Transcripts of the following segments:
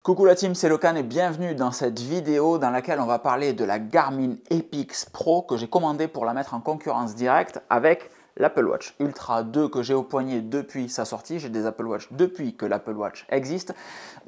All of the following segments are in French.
Coucou la team, c'est Locan et bienvenue dans cette vidéo dans laquelle on va parler de la Garmin Epix Pro que j'ai commandée pour la mettre en concurrence directe avec l'Apple Watch Ultra 2 que j'ai au poignet depuis sa sortie. J'ai des Apple Watch depuis que l'Apple Watch existe,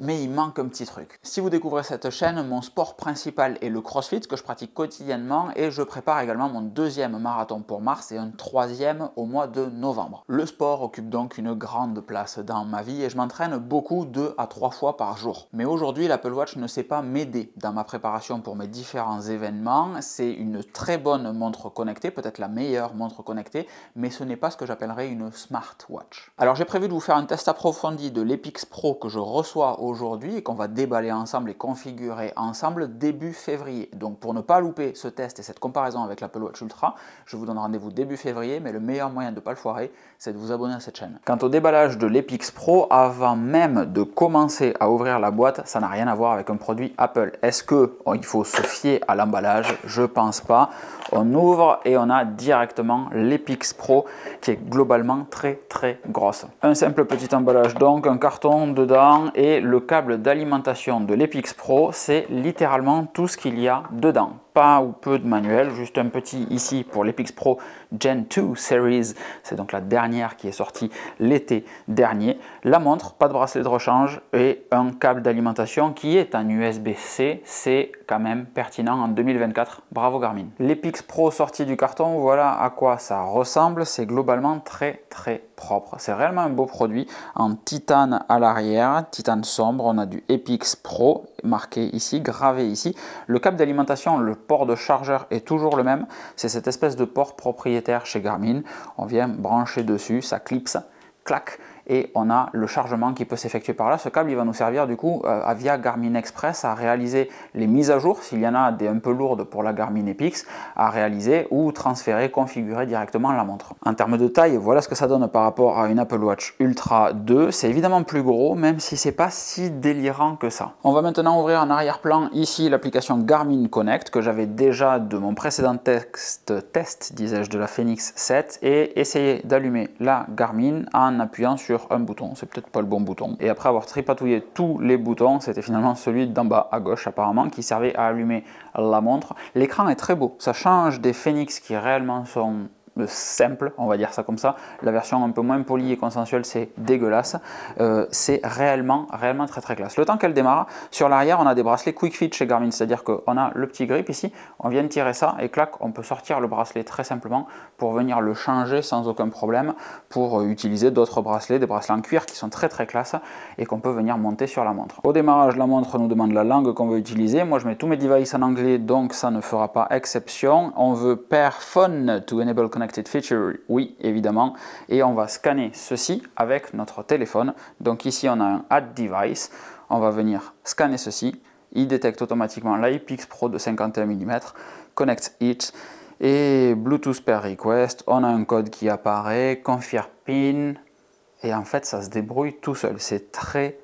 mais il manque un petit truc. Si vous découvrez cette chaîne, mon sport principal est le CrossFit que je pratique quotidiennement et je prépare également mon deuxième marathon pour mars et un troisième au mois de novembre. Le sport occupe donc une grande place dans ma vie et je m'entraîne beaucoup 2 à 3 fois par jour. Mais aujourd'hui, l'Apple Watch ne sait pas m'aider dans ma préparation pour mes différents événements. C'est une très bonne montre connectée, peut-être la meilleure montre connectée, mais ce n'est pas ce que j'appellerais une smartwatch. Alors j'ai prévu de vous faire un test approfondi de l'Epix Pro que je reçois aujourd'hui et qu'on va déballer ensemble et configurer ensemble début février. Donc pour ne pas louper ce test et cette comparaison avec l'Apple Watch Ultra, je vous donne rendez-vous début février, mais le meilleur moyen de ne pas le foirer, c'est de vous abonner à cette chaîne. Quant au déballage de l'Epix Pro, avant même de commencer à ouvrir la boîte, ça n'a rien à voir avec un produit Apple. Est-ce qu'il faut se fier à l'emballage? Je pense pas. On ouvre et on a directement l'Epix Pro qui est globalement très grosse. Un simple petit emballage donc, un carton dedans et le câble d'alimentation de l'Epix Pro, c'est littéralement tout ce qu'il y a dedans. Pas ou peu de manuel, juste un petit ici pour l'Epix Pro Gen 2 Series, c'est donc la dernière qui est sortie l'été dernier. La montre, pas de bracelet de rechange et un câble d'alimentation qui est un USB-C, c'est quand même pertinent en 2024, bravo Garmin. L'Epix Pro sorti du carton, voilà à quoi ça ressemble, c'est globalement très propre. C'est réellement un beau produit en titane à l'arrière, titane sombre, on a du Epix Pro marqué ici, gravé ici. Le câble d'alimentation, le port de chargeur est toujours le même, c'est cette espèce de port propriétaire chez Garmin. On vient brancher dessus, ça clipse, clac, et on a le chargement qui peut s'effectuer par là. Ce câble il va nous servir du coup via Garmin Express à réaliser les mises à jour, s'il y en a des un peu lourdes pour la Garmin Epix, à réaliser ou transférer, configurer directement la montre. En termes de taille, voilà ce que ça donne par rapport à une Apple Watch Ultra 2. C'est évidemment plus gros, même si c'est pas si délirant que ça. On va maintenant ouvrir en arrière-plan ici l'application Garmin Connect que j'avais déjà de mon précédent test, disais-je, de la Fenix 7 et essayer d'allumer la Garmin en appuyant sur un bouton, c'est peut-être pas le bon bouton. Et après avoir tripatouillé tous les boutons, c'était finalement celui d'en bas à gauche apparemment qui servait à allumer la montre. L'écran est très beau, ça change des Fenix qui réellement sont simple, on va dire ça comme ça. La version un peu moins polie et consensuelle, c'est dégueulasse. C'est réellement très classe. Le temps qu'elle démarre, sur l'arrière, on a des bracelets Quick Fit chez Garmin, c'est-à-dire qu'on a le petit grip ici, on vient de tirer ça et clac, on peut sortir le bracelet très simplement pour venir le changer sans aucun problème, pour utiliser d'autres bracelets, des bracelets en cuir qui sont très classe et qu'on peut venir monter sur la montre. Au démarrage, la montre nous demande la langue qu'on veut utiliser. Moi, je mets tous mes devices en anglais, donc ça ne fera pas exception. On veut pair phone to enable Connected Feature, oui évidemment, et on va scanner ceci avec notre téléphone. Donc ici on a un Add Device, on va venir scanner ceci, il détecte automatiquement l'Epix Pro de 51 mm, Connect It et Bluetooth Pair Request, on a un code qui apparaît, Confirm PIN, et en fait ça se débrouille tout seul, c'est très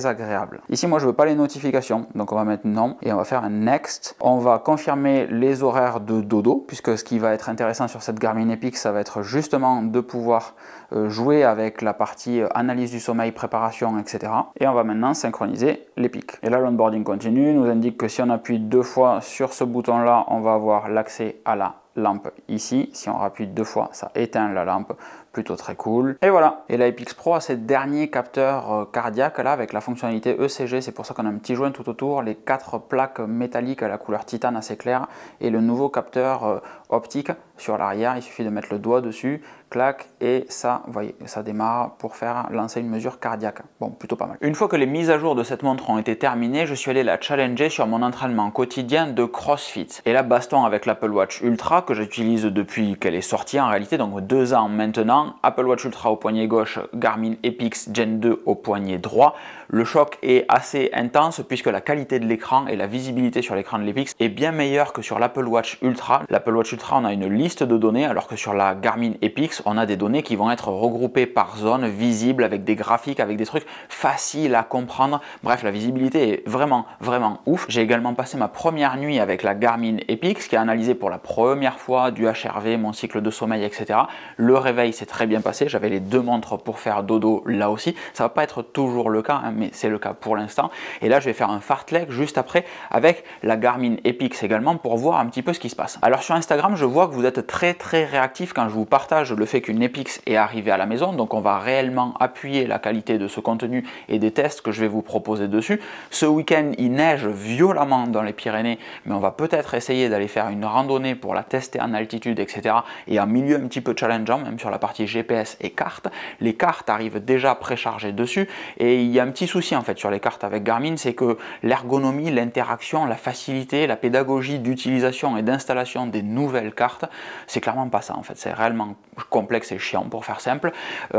agréable. Ici moi je veux pas les notifications, donc on va mettre non et on va faire un next. On va confirmer les horaires de dodo, puisque ce qui va être intéressant sur cette Garmin Epix, ça va être justement de pouvoir jouer avec la partie analyse du sommeil, préparation, etc. Et on va maintenant synchroniser l'Epix. Et là l'onboarding continue, nous indique que si on appuie 2 fois sur ce bouton là, on va avoir l'accès à la lampe ici. Si on appuie 2 fois, ça éteint la lampe, plutôt très cool. Et voilà. Et la Epix Pro a ces derniers capteurs cardiaques là avec la fonctionnalité ECG, c'est pour ça qu'on a un petit joint tout autour, les 4 plaques métalliques à la couleur titane assez claire et le nouveau capteur optique sur l'arrière. Il suffit de mettre le doigt dessus, clac, et ça, vous voyez, ça démarre pour faire lancer une mesure cardiaque. Bon, plutôt pas mal. Une fois que les mises à jour de cette montre ont été terminées, je suis allé la challenger sur mon entraînement quotidien de CrossFit. Et là, baston avec l'Apple Watch Ultra que j'utilise depuis qu'elle est sortie en réalité, donc 2 ans maintenant. Apple Watch Ultra au poignet gauche, Garmin Epix Gen 2 au poignet droit. Le choc est assez intense puisque la qualité de l'écran et la visibilité sur l'écran de l'Epix est bien meilleure que sur l'Apple Watch Ultra. L'Apple Watch Ultra, on a une liste de données alors que sur la Garmin Epix, on a des données qui vont être regroupées par zone, visibles, avec des graphiques, avec des trucs faciles à comprendre. Bref, la visibilité est vraiment ouf. J'ai également passé ma première nuit avec la Garmin Epix qui a analysé pour la première fois du HRV, mon cycle de sommeil, etc. Le réveil, c'était très bien passé. J'avais les 2 montres pour faire dodo là aussi. Ça va pas être toujours le cas, hein, mais c'est le cas pour l'instant. Et là, je vais faire un fartlek juste après avec la Garmin Epix également pour voir un petit peu ce qui se passe. Alors sur Instagram, je vois que vous êtes très réactif quand je vous partage le fait qu'une Epix est arrivée à la maison. Donc on va réellement appuyer la qualité de ce contenu et des tests que je vais vous proposer dessus. Ce week-end, il neige violemment dans les Pyrénées, mais on va peut-être essayer d'aller faire une randonnée pour la tester en altitude, etc. et en milieu un petit peu challengeant, même sur la partie GPS et cartes. Les cartes arrivent déjà préchargées dessus et il y a un petit souci en fait sur les cartes avec Garmin, c'est que l'ergonomie, l'interaction, la facilité, la pédagogie d'utilisation et d'installation des nouvelles cartes, c'est clairement pas ça en fait, c'est réellement complexe et chiant pour faire simple.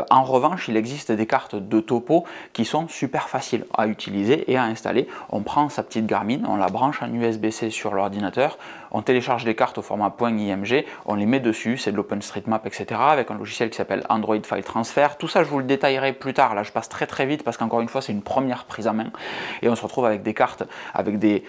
En revanche, il existe des cartes de topo qui sont super faciles à utiliser et à installer. On prend sa petite Garmin, on la branche en USB-C sur l'ordinateur, on télécharge les cartes au format .img, on les met dessus, c'est de l'OpenStreetMap, etc. avec un logiciel qui s'appelle Android File Transfer. Tout ça, je vous le détaillerai plus tard. Là, je passe très vite parce qu'encore une fois, c'est une première prise en main et on se retrouve avec des cartes, avec des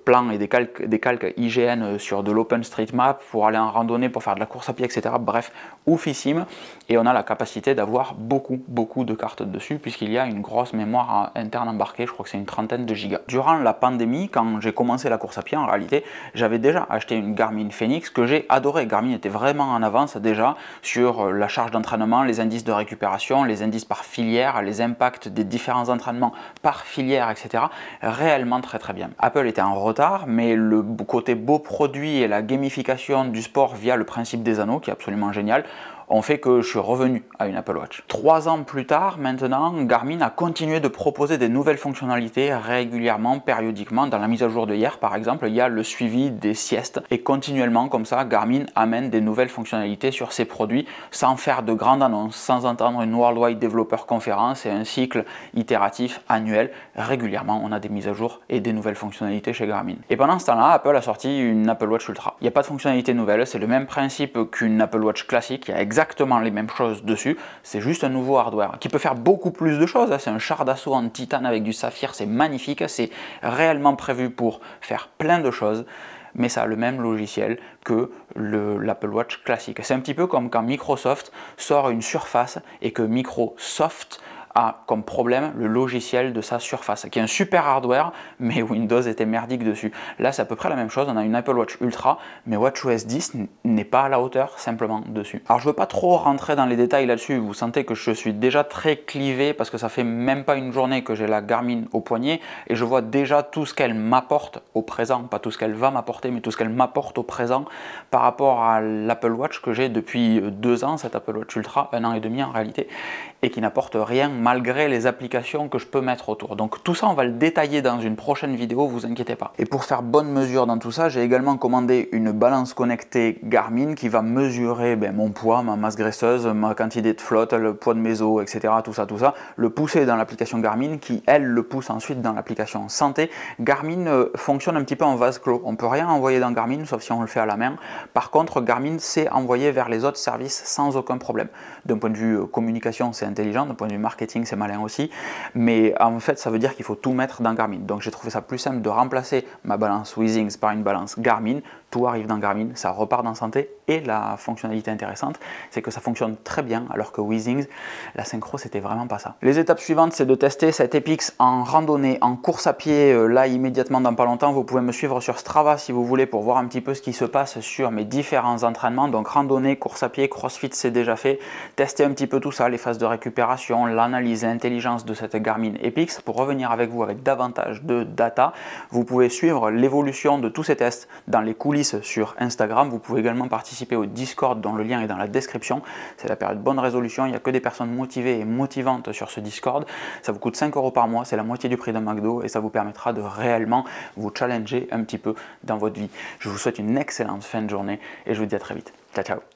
plans et des calques IGN sur de l'OpenStreetMap pour aller en randonnée, pour faire de la course à pied, etc. Bref, oufissime. Et on a la capacité d'avoir beaucoup de cartes dessus puisqu'il y a une grosse mémoire interne embarquée, je crois que c'est une 30aine de gigas. Durant la pandémie, quand j'ai commencé la course à pied, en réalité, j'avais déjà acheté une Garmin Fenix que j'ai adoré. Garmin était vraiment en avance déjà sur la charge d'entraînement, les indices de récupération, les indices par filière, les impacts des différents entraînements par filière, etc. Réellement très bien. Apple était en retard, mais le côté beau produit et la gamification du sport via le principe des anneaux, qui est absolument génial, ont fait que je suis revenu à une Apple Watch. 3 ans plus tard, maintenant, Garmin a continué de proposer des nouvelles fonctionnalités régulièrement, périodiquement. Dans la mise à jour de hier, par exemple, il y a le suivi des siestes. Et continuellement, comme ça, Garmin amène des nouvelles fonctionnalités sur ses produits sans faire de grandes annonces, sans entendre une Worldwide Developer Conference et un cycle itératif annuel. Régulièrement, on a des mises à jour et des nouvelles fonctionnalités chez Garmin. Et pendant ce temps-là, Apple a sorti une Apple Watch Ultra. Il n'y a pas de fonctionnalité nouvelle, c'est le même principe qu'une Apple Watch classique. Il y a exactement les mêmes choses dessus, c'est juste un nouveau hardware qui peut faire beaucoup plus de choses. C'est un char d'assaut en titane avec du saphir, c'est magnifique, c'est réellement prévu pour faire plein de choses, mais ça a le même logiciel que l'Apple Watch classique. C'est un petit peu comme quand Microsoft sort une Surface et que Microsoft a comme problème le logiciel de sa Surface, qui est un super hardware, mais Windows était merdique dessus. Là, c'est à peu près la même chose, on a une Apple Watch Ultra, mais WatchOS 10 n'est pas à la hauteur simplement dessus. Alors, je ne veux pas trop rentrer dans les détails là-dessus, vous sentez que je suis déjà très clivé, parce que ça fait même pas une journée que j'ai la Garmin au poignet, et je vois déjà tout ce qu'elle m'apporte au présent, pas tout ce qu'elle va m'apporter, mais tout ce qu'elle m'apporte au présent, par rapport à l'Apple Watch que j'ai depuis 2 ans, cette Apple Watch Ultra, 1 an et demi en réalité, et qui n'apporte rien malgré les applications que je peux mettre autour. Donc tout ça, on va le détailler dans une prochaine vidéo, vous inquiétez pas. Et pour faire bonne mesure dans tout ça, j'ai également commandé une balance connectée Garmin qui va mesurer mon poids, ma masse graisseuse, ma quantité de flotte, le poids de mes os, etc. Tout ça, le pousser dans l'application Garmin qui, elle, le pousse ensuite dans l'application santé. Garmin fonctionne un petit peu en vase clos. On ne peut rien envoyer dans Garmin, sauf si on le fait à la main. Par contre, Garmin sait envoyer vers les autres services sans aucun problème. D'un point de vue communication, c'est intelligent, d'un point de vue marketing, c'est malin aussi, mais en fait, ça veut dire qu'il faut tout mettre dans Garmin. Donc j'ai trouvé ça plus simple de remplacer ma balance Withings par une balance Garmin. Tout arrive dans Garmin, ça repart dans santé, et la fonctionnalité intéressante, c'est que ça fonctionne très bien, alors que Withings, la synchro, c'était vraiment pas ça. Les étapes suivantes, c'est de tester cette Epix en randonnée, en course à pied, là immédiatement dans pas longtemps. Vous pouvez me suivre sur Strava si vous voulez pour voir un petit peu ce qui se passe sur mes différents entraînements. Donc randonnée, course à pied, CrossFit, c'est déjà fait. Tester un petit peu tout ça, les phases de récupération, l'analyse et l'intelligence de cette Garmin Epix. Pour revenir avec vous avec davantage de data, vous pouvez suivre l'évolution de tous ces tests dans les coulisses sur Instagram. Vous pouvez également participer au Discord dont le lien est dans la description. C'est la période bonne résolution, il n'y a que des personnes motivées et motivantes sur ce Discord. Ça vous coûte 5 € par mois, c'est la moitié du prix d'un McDo et ça vous permettra de réellement vous challenger un petit peu dans votre vie. Je vous souhaite une excellente fin de journée et je vous dis à très vite. Ciao ciao.